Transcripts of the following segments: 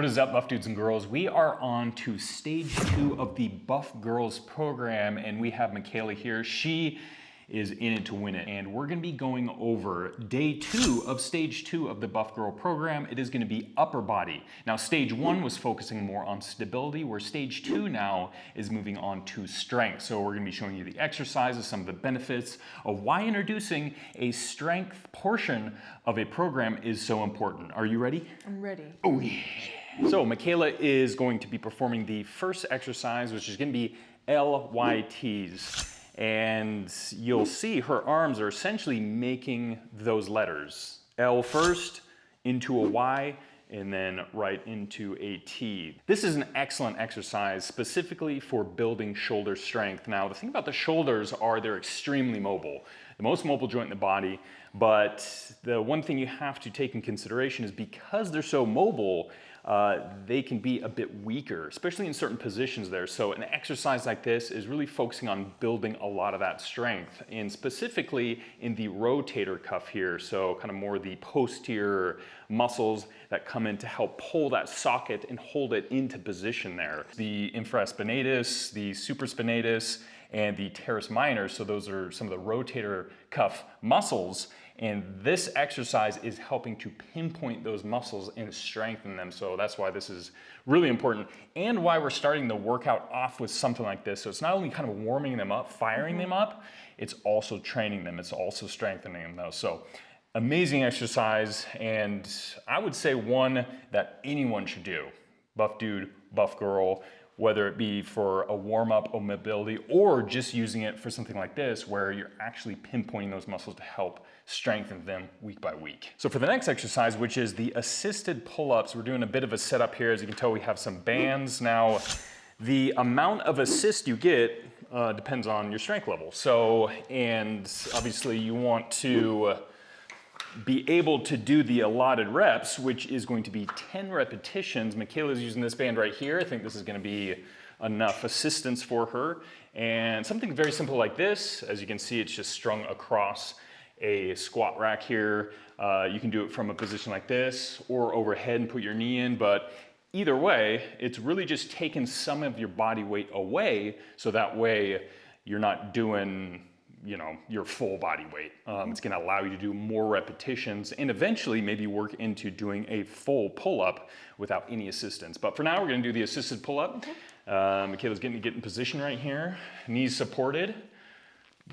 What is up, buff dudes and girls? We are on to stage 2 of the Buff Girls program, and we have Michaela here. She is in it to win it, and we're gonna be going over day 2 of stage 2 of the Buff Girl program. It is gonna be upper body. Now, stage 1 was focusing more on stability, where stage 2 now is moving on to strength. So we're gonna be showing you the exercises, some of the benefits of why introducing a strength portion of a program is so important. Are you ready? I'm ready. Oh yeah. So Michaela is going to be performing the first exercise, which is going to be LYTs. And you'll see her arms are essentially making those letters. L first, into a Y, and then right into a T. This is an excellent exercise specifically for building shoulder strength. Now, the thing about the shoulders are they're extremely mobile. The most mobile joint in the body, but the one thing you have to take in consideration is because they're so mobile, they can be a bit weaker, especially in certain positions there. So an exercise like this is really focusing on building a lot of that strength, and specifically in the rotator cuff here. So kind of more the posterior muscles that come in to help pull that socket and hold it into position there. The infraspinatus, the supraspinatus, and the teres minor. So those are some of the rotator cuff muscles. And this exercise is helping to pinpoint those muscles and strengthen them. So that's why this is really important, and why we're starting the workout off with something like this. So it's not only kind of warming them up, firing them up, it's also training them. It's also strengthening them though. So amazing exercise, and I would say one that anyone should do. Buff dude, buff girl, whether it be for a warm-up or mobility, or just using it for something like this where you're actually pinpointing those muscles to help strengthen them week by week. So for the next exercise, which is the assisted pull-ups, we're doing a bit of a setup here. As you can tell, we have some bands. Now, the amount of assist you get depends on your strength level. So, and obviously you want to be able to do the allotted reps, which is going to be 10 repetitions. Michaela's using this band right here. I think this is going to be enough assistance for her. And something very simple like this, as you can see, it's just strung across a squat rack here. You can do it from a position like this or overhead and put your knee in, but either way, it's really just taking some of your body weight away, so that way you're not doing, you know, your full body weight. It's gonna allow you to do more repetitions and eventually maybe work into doing a full pull-up without any assistance. But for now, we're gonna do the assisted pull-up. Michaela's getting to get in position right here, knees supported.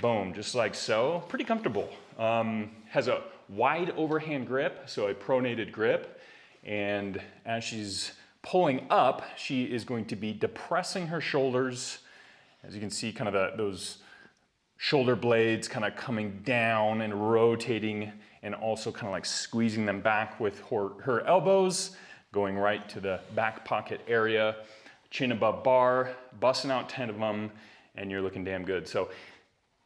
Boom, just like so, pretty comfortable. Has a wide overhand grip, so a pronated grip. And as she's pulling up, she is going to be depressing her shoulders. As you can see, kind of those shoulder blades kind of coming down and rotating, and also kind of like squeezing them back with her elbows, going right to the back pocket area, chin above bar, busting out 10 of them, and you're looking damn good. So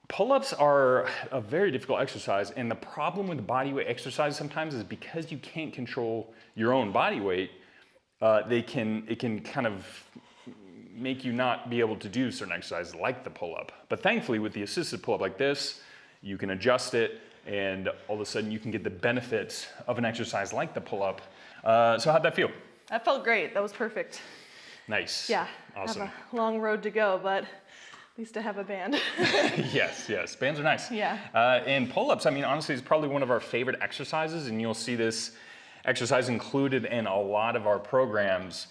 pull-ups are a very difficult exercise, and the problem with body weight exercise sometimes is because you can't control your own body weight, it can kind of make you not be able to do certain exercises like the pull-up. But thankfully, with the assisted pull-up like this, you can adjust it, and all of a sudden you can get the benefits of an exercise like the pull-up. So how'd that feel? That felt great. That was perfect. Nice. Yeah. Awesome. I have a long road to go, but at least I have a band. Yes, yes. Bands are nice. Yeah. And pull-ups, I mean, honestly, is probably one of our favorite exercises, and you'll see this exercise included in a lot of our programs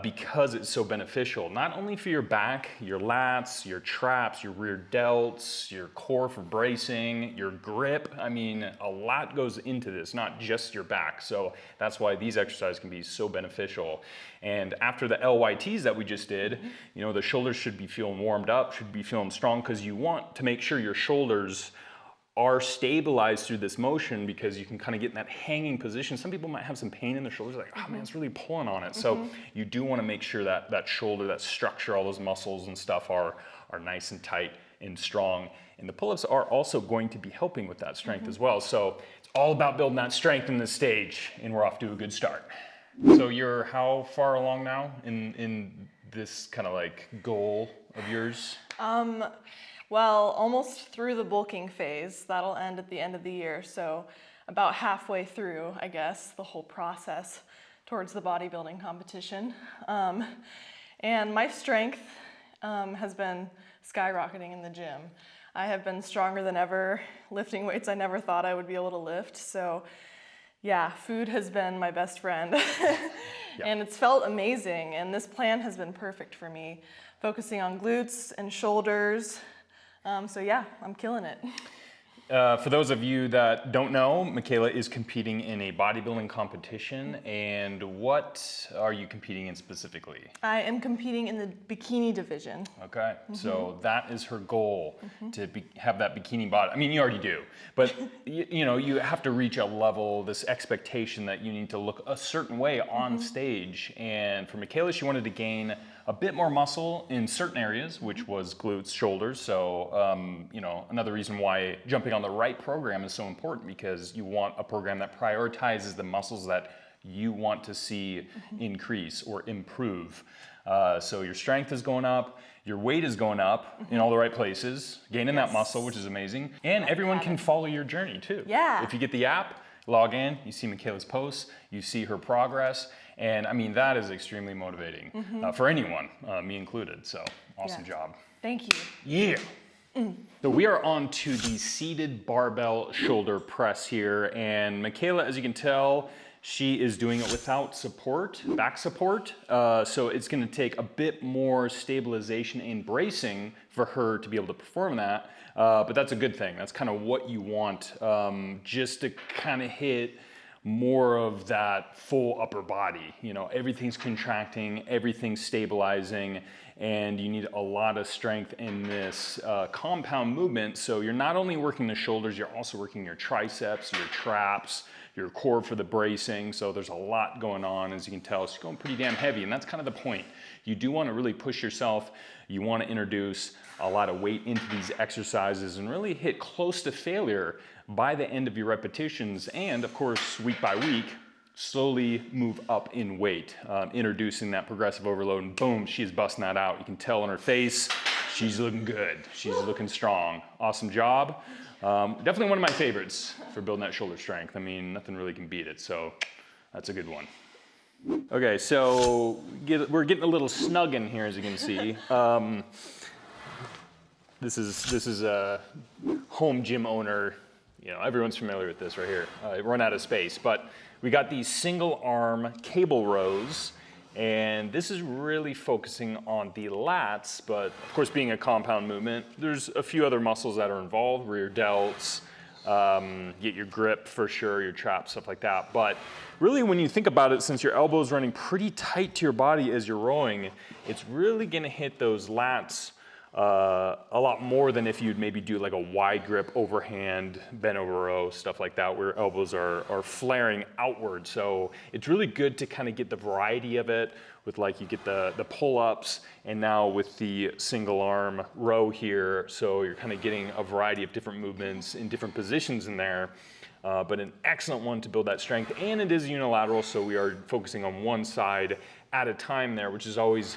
because it's so beneficial, not only for your back, your lats, your traps, your rear delts, your core for bracing, your grip. I mean, a lot goes into this, not just your back. So that's why these exercises can be so beneficial. And after the LYTs that we just did, you know, the shoulders should be feeling warmed up, should be feeling strong, because you want to make sure your shoulders are stabilized through this motion, because you can kind of get in that hanging position. Some people might have some pain in their shoulders, like, oh man, it's really pulling on it. So you do want to make sure that that shoulder, that structure, all those muscles and stuff are nice and tight and strong. And the pull-ups are also going to be helping with that strength as well. So it's all about building that strength in this stage, and we're off to a good start. So you're how far along now in this kind of like goal of yours? Well, almost through the bulking phase. That'll end at the end of the year. So about halfway through, I guess, the whole process. towards the bodybuilding competition. And my strength has been skyrocketing in the gym. I have been stronger than ever, lifting weights I never thought I would be able to lift. So yeah, food has been my best friend. And it's felt amazing. And this plan has been perfect for me, focusing on glutes and shoulders. So yeah, I'm killing it. For those of you that don't know, Michaela is competing in a bodybuilding competition. And what are you competing in specifically? I am competing in the bikini division. Okay, so that is her goal, to have that bikini body. I mean, you already do, but you know, you have to reach a level, this expectation that you need to look a certain way on stage. And for Michaela, she wanted to gain a bit more muscle in certain areas, which was glutes, shoulders. So, you know, another reason why jumping on the right program is so important, because you want a program that prioritizes the muscles that you want to see increase or improve. So your strength is going up, your weight is going up in all the right places, gaining that muscle, which is amazing. And everyone can follow your journey too. Yeah. If you get the app, log in, you see Michaela's posts, you see her progress. And I mean, that is extremely motivating for anyone, me included. So awesome job. Thank you. Yeah. So we are on to the seated barbell shoulder press here. And Michaela, as you can tell, she is doing it without support, back support. So it's gonna take a bit more stabilization and bracing for her to be able to perform that. But that's a good thing. That's kind of what you want, just to kind of hit more of that full upper body. You know, everything's contracting, everything's stabilizing, and you need a lot of strength in this compound movement. So you're not only working the shoulders, you're also working your triceps, your traps, your core for the bracing. So there's a lot going on, as you can tell. She's going pretty damn heavy, and that's kind of the point. You do want to really push yourself. You want to introduce a lot of weight into these exercises and really hit close to failure by the end of your repetitions. And of course, week by week, slowly move up in weight, introducing that progressive overload, and boom, she's busting that out. You can tell on her face, she's looking good. She's looking strong. Awesome job. Definitely one of my favorites for building that shoulder strength. I mean, nothing really can beat it, so that's a good one. Okay, so we're getting a little snug in here, as you can see. This is a home gym owner. You know, everyone's familiar with this right here. Run out of space, but we got these single arm cable rows, and this is really focusing on the lats, but of course, being a compound movement, there's a few other muscles that are involved, rear delts, get your grip for sure, your traps, stuff like that. But really, when you think about it, since your elbow's running pretty tight to your body as you're rowing, it's really gonna hit those lats a lot more than if you'd maybe do like a wide grip overhand, bent over row, stuff like that, where elbows are flaring outward. So it's really good to kind of get the variety of it with, like, you get the pull-ups, and now with the single arm row here. So you're kind of getting a variety of different movements in different positions in there. But an excellent one to build that strength, and it is unilateral, so we are focusing on one side at a time there, which is always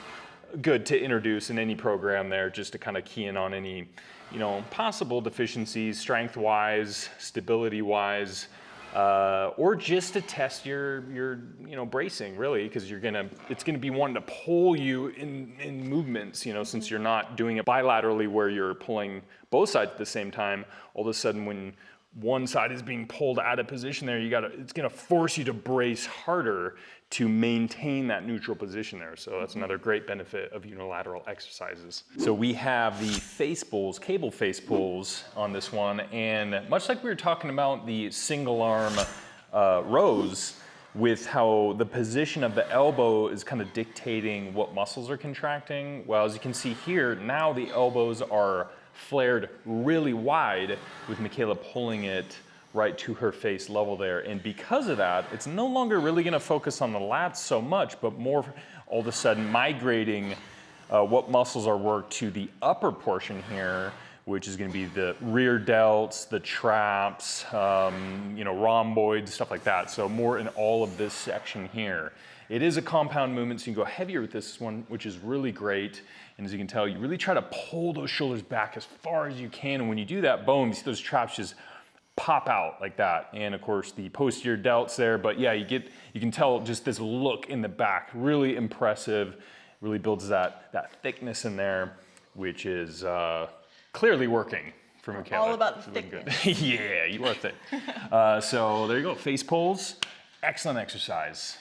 good to introduce in any program there, just to kind of key in on any, you know, possible deficiencies, strength-wise, stability-wise, or just to test your you know, bracing, really, because it's gonna be wanting to pull you in movements, you know, since you're not doing it bilaterally where you're pulling both sides at the same time. All of a sudden, when one side is being pulled out of position there, it's gonna force you to brace harder to maintain that neutral position there. So that's another great benefit of unilateral exercises. So we have the face pulls, cable face pulls on this one. And much like we were talking about the single arm rows, with how the position of the elbow is kind of dictating what muscles are contracting. Well, as you can see here, now the elbows are flared really wide, with Michaela pulling it right to her face level there. And because of that, it's no longer really gonna focus on the lats so much, but more all of a sudden migrating what muscles are worked to the upper portion here, which is gonna be the rear delts, the traps, you know, rhomboids, stuff like that. So more in all of this section here. It is a compound movement, so you can go heavier with this one, which is really great. And as you can tell, you really try to pull those shoulders back as far as you can. And when you do that, boom, you see those traps just pop out like that. And of course the posterior delts there, but yeah, you can tell just this look in the back, really impressive, really builds that thickness in there, which is clearly working for Michaela. All about the thickness. Good. Yeah, you are thick. So there you go, face pulls, excellent exercise.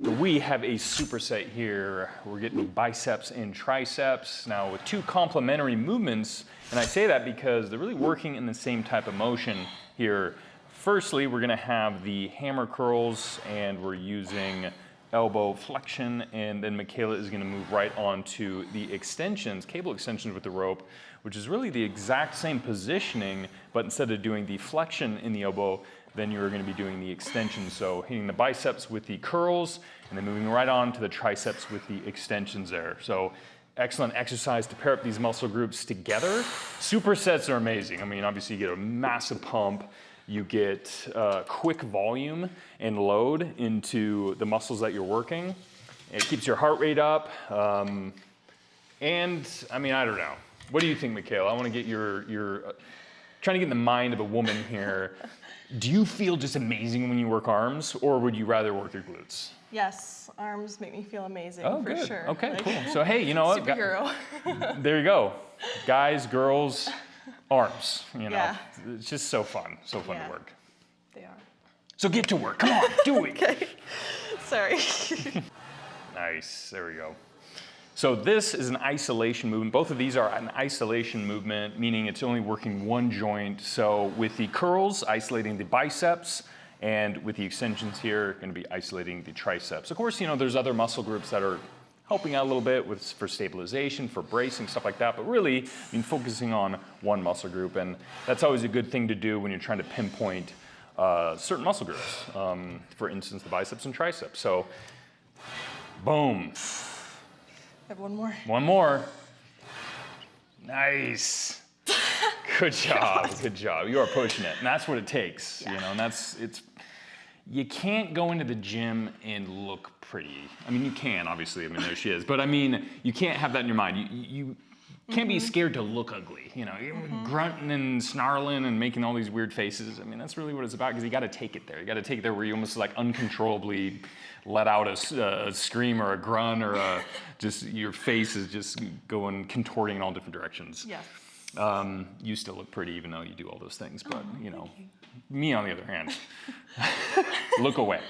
We have a superset here. We're getting biceps and triceps. Now with 2 complementary movements, and I say that because they're really working in the same type of motion here. Firstly, we're gonna have the hammer curls, and we're using elbow flexion, and then Michaela is gonna move right on to the extensions, cable extensions with the rope, which is really the exact same positioning, but instead of doing the flexion in the elbow, then you're gonna be doing the extension. So hitting the biceps with the curls, and then moving right on to the triceps with the extensions there. So excellent exercise to pair up these muscle groups together. Supersets are amazing. I mean, obviously you get a massive pump, you get quick volume and load into the muscles that you're working. It keeps your heart rate up. And I mean, I don't know. What do you think, Michaela? I wanna get your trying to get in the mind of a woman here. Do you feel just amazing when you work arms, or would you rather work your glutes? Yes, arms make me feel amazing, Oh, for good. sure. Okay, cool. So hey, you know what? Superhero. There you go. Guys, girls, arms. You know, Yeah. it's just so fun to work. They are. So get to work. Come on, do it. Okay. Sorry. Nice. There we go. So this is an isolation movement. Both of these are an isolation movement, meaning it's only working one joint. So with the curls, isolating the biceps, and with the extensions here, going to be isolating the triceps. Of course, you know, there's other muscle groups that are helping out a little bit for stabilization, for bracing, stuff like that. But really, I mean, focusing on one muscle group. And that's always a good thing to do when you're trying to pinpoint certain muscle groups. For instance, the biceps and triceps. So, boom. I have one more. One more. Nice. Good job. Good job. You are pushing it. And that's what it takes. Yeah. You know, and you can't go into the gym and look pretty. I mean, you can, obviously. I mean, there she is. But I mean, you can't have that in your mind. You can't be scared to look ugly. You know, grunting and snarling and making all these weird faces. I mean, that's really what it's about, because you got to take it there. You got to take it there where you almost like uncontrollably let out a scream or a grunt, or just your face is just going contorting in all different directions. Yes. You still look pretty even though you do all those things, but you know, me on the other hand, look away.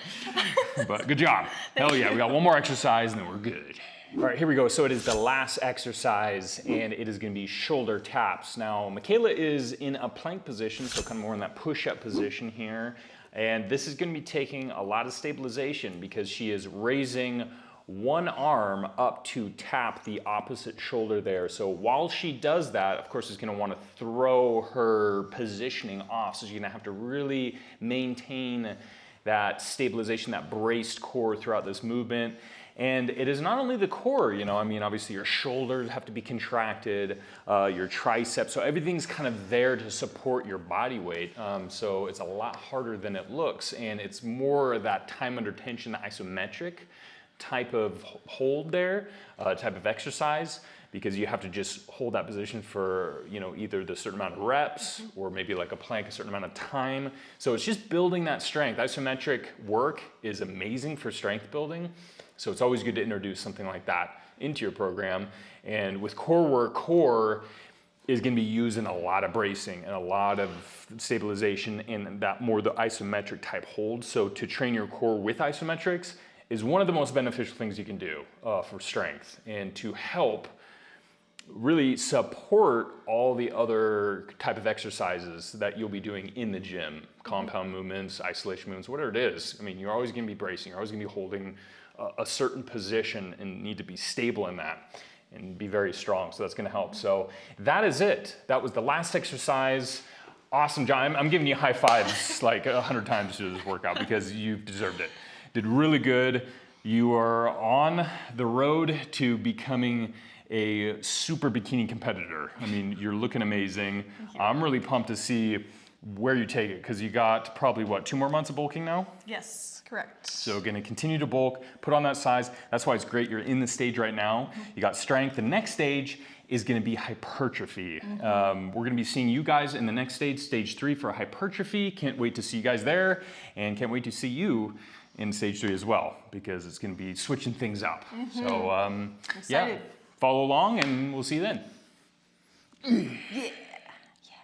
But good job. Hell yeah, we got one more exercise and then we're good. All right, here we go. So it is the last exercise, and it is going to be shoulder taps. Now, Michaela is in a plank position, so kind of more in that push-up position here. And this is going to be taking a lot of stabilization, because she is raising one arm up to tap the opposite shoulder there. So while she does that, of course, she's going to want to throw her positioning off. So she's going to have to really maintain that stabilization, that braced core throughout this movement. And it is not only the core, you know, I mean, obviously your shoulders have to be contracted, your triceps, so everything's kind of there to support your body weight. So it's a lot harder than it looks, and it's more that time under tension, the isometric type of hold there, type of exercise, because you have to just hold that position for, you know, either the certain amount of reps or maybe like a plank, a certain amount of time. So it's just building that strength. Isometric work is amazing for strength building. So it's always good to introduce something like that into your program. And with core work, core is going to be used in a lot of bracing and a lot of stabilization and that more the isometric type hold. So to train your core with isometrics is one of the most beneficial things you can do for strength, and to help really support all the other type of exercises that you'll be doing in the gym. Compound movements, isolation movements, whatever it is. I mean, you're always going to be bracing, you're always going to be holding a certain position and need to be stable in that and be very strong. So that's going to help. So that is it. That was the last exercise. Awesome job. I'm giving you high fives like 100 times through this workout, because you deserved it. Did really good. You are on the road to becoming a super bikini competitor. I mean, you're looking amazing. I'm really pumped to see where you take it, because you got probably what, 2 more months of bulking now? Yes, correct. So gonna continue to bulk, put on that size. That's why it's great you're in the stage right now. You got strength. The next stage is gonna be hypertrophy. We're gonna be seeing you guys in the next stage, stage 3 for hypertrophy. Can't wait to see you guys there, and can't wait to see you in stage 3 as well, because it's gonna be switching things up. So yeah, follow along and we'll see you then.